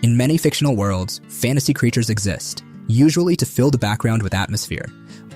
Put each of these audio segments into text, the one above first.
In many fictional worlds, fantasy creatures exist, usually to fill the background with atmosphere,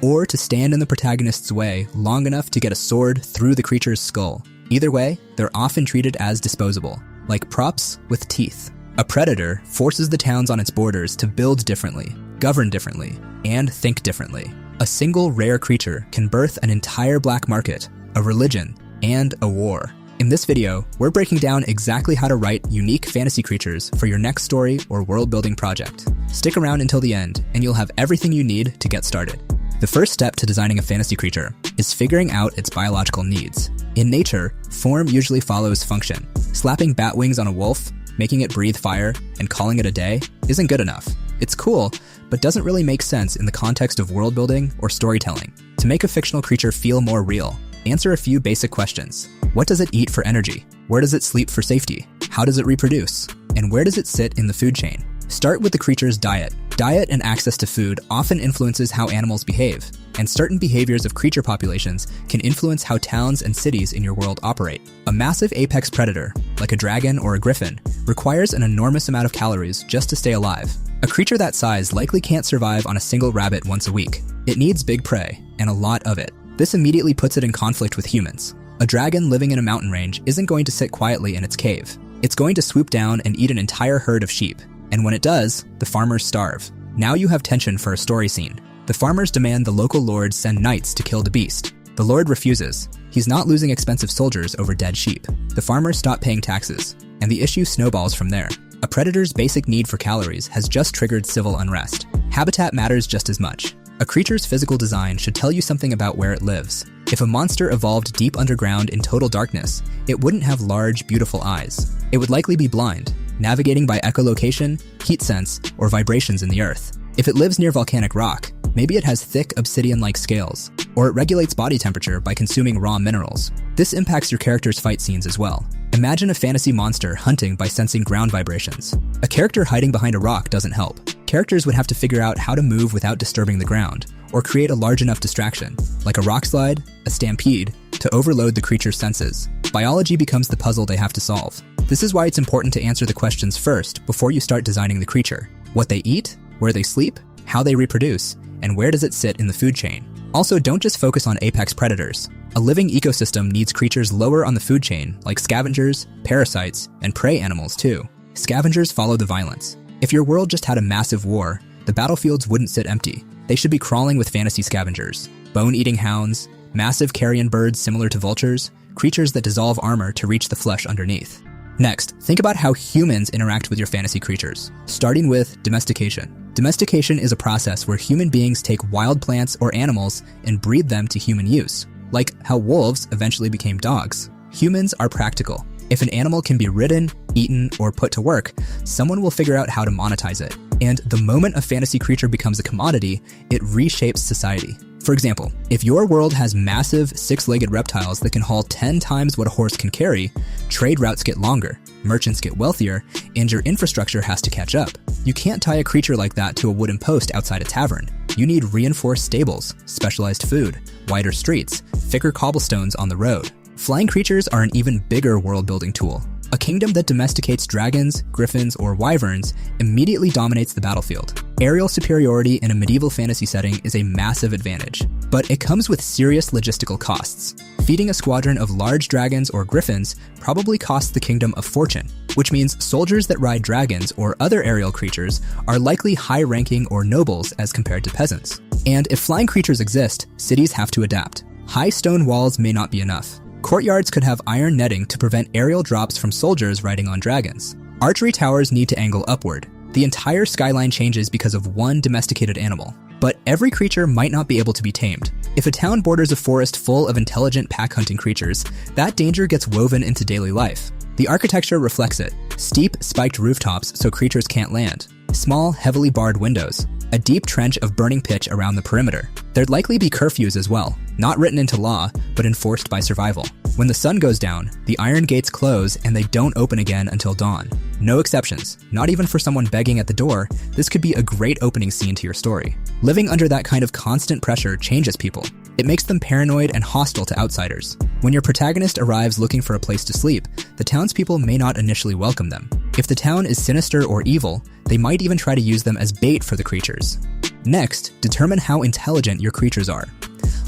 or to stand in the protagonist's way long enough to get a sword through the creature's skull. Either way, they're often treated as disposable, like props with teeth. A predator forces the towns on its borders to build differently, govern differently, and think differently. A single rare creature can birth an entire black market, a religion, and a war. In this video, we're breaking down exactly how to write unique fantasy creatures for your next story or world-building project. Stick around until the end, and you'll have everything you need to get started. The first step to designing a fantasy creature is figuring out its biological needs. In nature, form usually follows function. Slapping bat wings on a wolf, making it breathe fire, and calling it a day isn't good enough. It's cool, but doesn't really make sense in the context of world building or storytelling. To make a fictional creature feel more real, answer a few basic questions. What does it eat for energy? Where does it sleep for safety? How does it reproduce? And where does it sit in the food chain? Start with the creature's diet. Diet and access to food often influences how animals behave, and certain behaviors of creature populations can influence how towns and cities in your world operate. A massive apex predator, like a dragon or a griffin, requires an enormous amount of calories just to stay alive. A creature that size likely can't survive on a single rabbit once a week. It needs big prey, and a lot of it. This immediately puts it in conflict with humans. A dragon living in a mountain range isn't going to sit quietly in its cave. It's going to swoop down and eat an entire herd of sheep. And when it does, the farmers starve. Now you have tension for a story scene. The farmers demand the local lord send knights to kill the beast. The lord refuses. He's not losing expensive soldiers over dead sheep. The farmers stop paying taxes, and the issue snowballs from there. A predator's basic need for calories has just triggered civil unrest. Habitat matters just as much. A creature's physical design should tell you something about where it lives. If a monster evolved deep underground in total darkness, it wouldn't have large, beautiful eyes. It would likely be blind, navigating by echolocation, heat sense, or vibrations in the earth. If it lives near volcanic rock, maybe it has thick obsidian-like scales, or it regulates body temperature by consuming raw minerals. This impacts your character's fight scenes as well. Imagine a fantasy monster hunting by sensing ground vibrations. A character hiding behind a rock doesn't help. Characters would have to figure out how to move without disturbing the ground, or create a large enough distraction, like a rock slide, a stampede, to overload the creature's senses. Biology becomes the puzzle they have to solve. This is why it's important to answer the questions first before you start designing the creature. What they eat, where they sleep, how they reproduce, and where does it sit in the food chain. Also, don't just focus on apex predators. A living ecosystem needs creatures lower on the food chain, like scavengers, parasites, and prey animals too. Scavengers follow the violence. If your world just had a massive war, the battlefields wouldn't sit empty. They should be crawling with fantasy scavengers, bone-eating hounds, massive carrion birds similar to vultures, creatures that dissolve armor to reach the flesh underneath. Next, think about how humans interact with your fantasy creatures, starting with domestication. Domestication is a process where human beings take wild plants or animals and breed them to human use, like how wolves eventually became dogs. Humans are practical. If an animal can be ridden, eaten, or put to work, someone will figure out how to monetize it. And the moment a fantasy creature becomes a commodity, it reshapes society. For example, if your world has massive six-legged reptiles that can haul 10 times what a horse can carry, trade routes get longer, merchants get wealthier, and your infrastructure has to catch up. You can't tie a creature like that to a wooden post outside a tavern. You need reinforced stables, specialized food, wider streets, thicker cobblestones on the road. Flying creatures are an even bigger world-building tool. A kingdom that domesticates dragons, griffins, or wyverns immediately dominates the battlefield. Aerial superiority in a medieval fantasy setting is a massive advantage, but it comes with serious logistical costs. Feeding a squadron of large dragons or griffins probably costs the kingdom a fortune, which means soldiers that ride dragons or other aerial creatures are likely high-ranking or nobles as compared to peasants. And if flying creatures exist, cities have to adapt. High stone walls may not be enough. Courtyards could have iron netting to prevent aerial drops from soldiers riding on dragons. Archery towers need to angle upward. The entire skyline changes because of one domesticated animal. But every creature might not be able to be tamed. If a town borders a forest full of intelligent pack-hunting creatures, that danger gets woven into daily life. The architecture reflects it. Steep, spiked rooftops so creatures can't land. Small, heavily barred windows. A deep trench of burning pitch around the perimeter. There'd likely be curfews as well, not written into law, but enforced by survival. When the sun goes down, the iron gates close and they don't open again until dawn. No exceptions, not even for someone begging at the door. This could be a great opening scene to your story. Living under that kind of constant pressure changes people. It makes them paranoid and hostile to outsiders. When your protagonist arrives looking for a place to sleep, the townspeople may not initially welcome them. If the town is sinister or evil, they might even try to use them as bait for the creatures. Next, determine how intelligent your creatures are.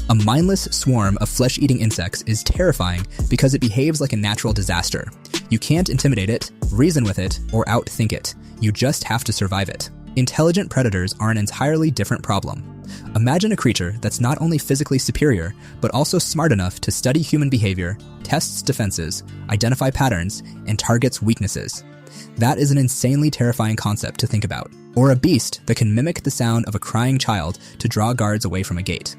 A mindless swarm of flesh-eating insects is terrifying because it behaves like a natural disaster. You can't intimidate it, reason with it, or outthink it. You just have to survive it. Intelligent predators are an entirely different problem. Imagine a creature that's not only physically superior, but also smart enough to study human behavior, tests defenses, identify patterns, and targets weaknesses. That is an insanely terrifying concept to think about. Or a beast that can mimic the sound of a crying child to draw guards away from a gate.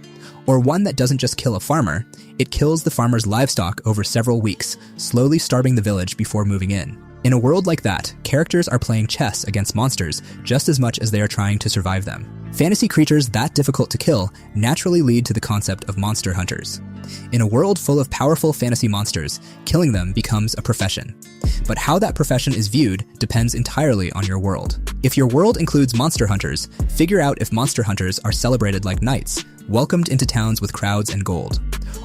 Or one that doesn't just kill a farmer, it kills the farmer's livestock over several weeks, slowly starving the village before moving in. In a world like that, characters are playing chess against monsters just as much as they are trying to survive them. Fantasy creatures that difficult to kill naturally lead to the concept of monster hunters. In a world full of powerful fantasy monsters, killing them becomes a profession. But how that profession is viewed depends entirely on your world. If your world includes monster hunters, figure out if monster hunters are celebrated like knights, welcomed into towns with crowds and gold.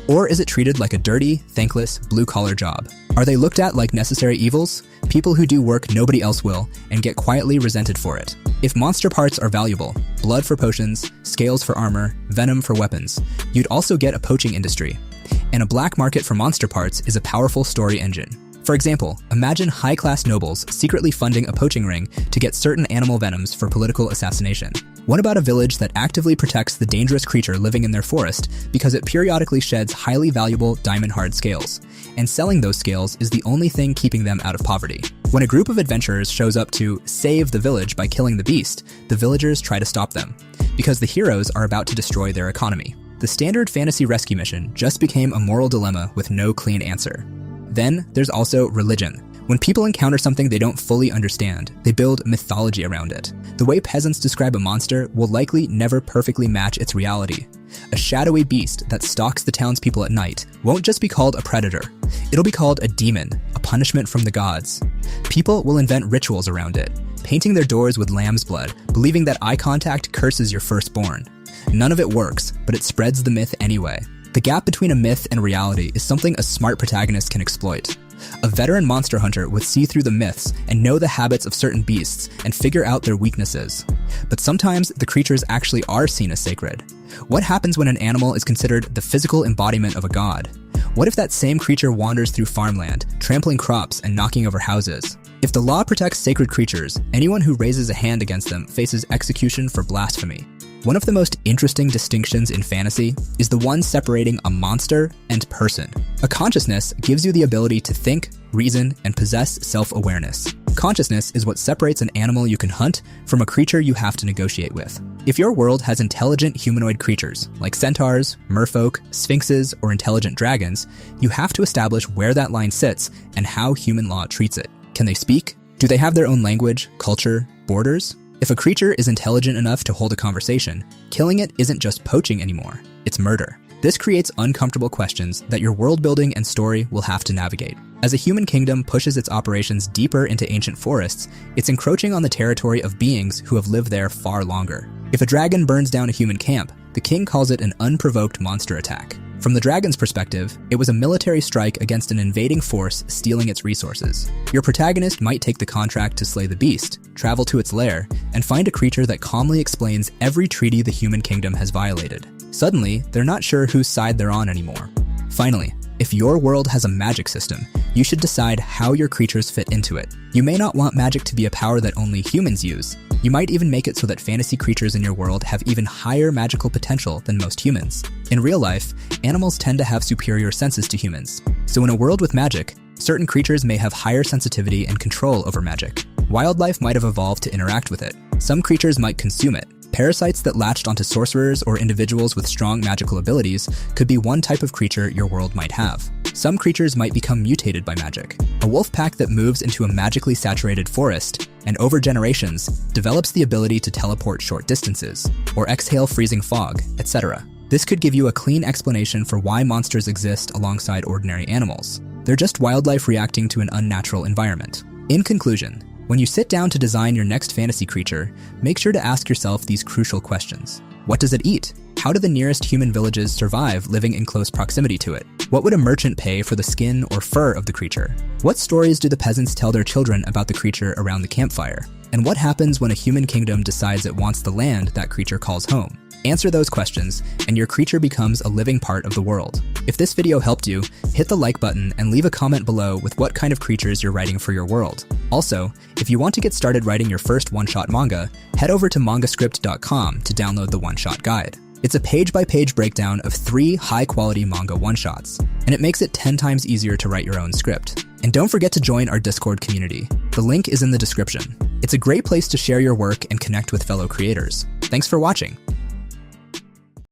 Or is it treated like a dirty, thankless, blue-collar job? Are they looked at like necessary evils? People who do work nobody else will, and get quietly resented for it. If monster parts are valuable, blood for potions, scales for armor, venom for weapons, you'd also get a poaching industry. And a black market for monster parts is a powerful story engine. For example, imagine high-class nobles secretly funding a poaching ring to get certain animal venoms for political assassination. What about a village that actively protects the dangerous creature living in their forest because it periodically sheds highly valuable diamond-hard scales, and selling those scales is the only thing keeping them out of poverty? When a group of adventurers shows up to save the village by killing the beast, the villagers try to stop them, because the heroes are about to destroy their economy. The standard fantasy rescue mission just became a moral dilemma with no clean answer. Then, there's also religion. When people encounter something they don't fully understand, they build mythology around it. The way peasants describe a monster will likely never perfectly match its reality. A shadowy beast that stalks the townspeople at night won't just be called a predator. It'll be called a demon, a punishment from the gods. People will invent rituals around it, painting their doors with lamb's blood, believing that eye contact curses your firstborn. None of it works, but it spreads the myth anyway. The gap between a myth and reality is something a smart protagonist can exploit. A veteran monster hunter would see through the myths and know the habits of certain beasts and figure out their weaknesses. But sometimes the creatures actually are seen as sacred. What happens when an animal is considered the physical embodiment of a god? What if that same creature wanders through farmland, trampling crops and knocking over houses? If the law protects sacred creatures, anyone who raises a hand against them faces execution for blasphemy. One of the most interesting distinctions in fantasy is the one separating a monster and person. A consciousness gives you the ability to think, reason, and possess self-awareness. Consciousness is what separates an animal you can hunt from a creature you have to negotiate with. If your world has intelligent humanoid creatures, like centaurs, merfolk, sphinxes, or intelligent dragons, you have to establish where that line sits and how human law treats it. Can they speak? Do they have their own language, culture, borders? If a creature is intelligent enough to hold a conversation, killing it isn't just poaching anymore, it's murder. This creates uncomfortable questions that your world building and story will have to navigate. As a human kingdom pushes its operations deeper into ancient forests, it's encroaching on the territory of beings who have lived there far longer. If a dragon burns down a human camp, the king calls it an unprovoked monster attack. From the dragon's perspective, it was a military strike against an invading force stealing its resources. Your protagonist might take the contract to slay the beast, travel to its lair, and find a creature that calmly explains every treaty the human kingdom has violated. Suddenly, they're not sure whose side they're on anymore. Finally, if your world has a magic system, you should decide how your creatures fit into it. You may not want magic to be a power that only humans use. You might even make it so that fantasy creatures in your world have even higher magical potential than most humans. In real life, animals tend to have superior senses to humans. So in a world with magic, certain creatures may have higher sensitivity and control over magic. Wildlife might have evolved to interact with it. Some creatures might consume it. Parasites that latched onto sorcerers or individuals with strong magical abilities could be one type of creature your world might have. Some creatures might become mutated by magic. A wolf pack that moves into a magically saturated forest and over generations develops the ability to teleport short distances, or exhale freezing fog, etc. This could give you a clean explanation for why monsters exist alongside ordinary animals. They're just wildlife reacting to an unnatural environment. In conclusion, when you sit down to design your next fantasy creature, make sure to ask yourself these crucial questions. What does it eat? How how do the nearest human villages survive living in close proximity to it? What would a merchant pay for the skin or fur of the creature? What stories do the peasants tell their children about the creature around the campfire? And what happens when a human kingdom decides it wants the land that creature calls home? Answer those questions, and your creature becomes a living part of the world. If this video helped you, hit the like button and leave a comment below with what kind of creatures you're writing for your world. Also, if you want to get started writing your first one-shot manga, head over to mangascript.com to download the one-shot guide. It's a page-by-page breakdown of 3 high-quality manga one-shots, and it makes it 10 times easier to write your own script. And don't forget to join our Discord community. The link is in the description. It's a great place to share your work and connect with fellow creators. Thanks for watching.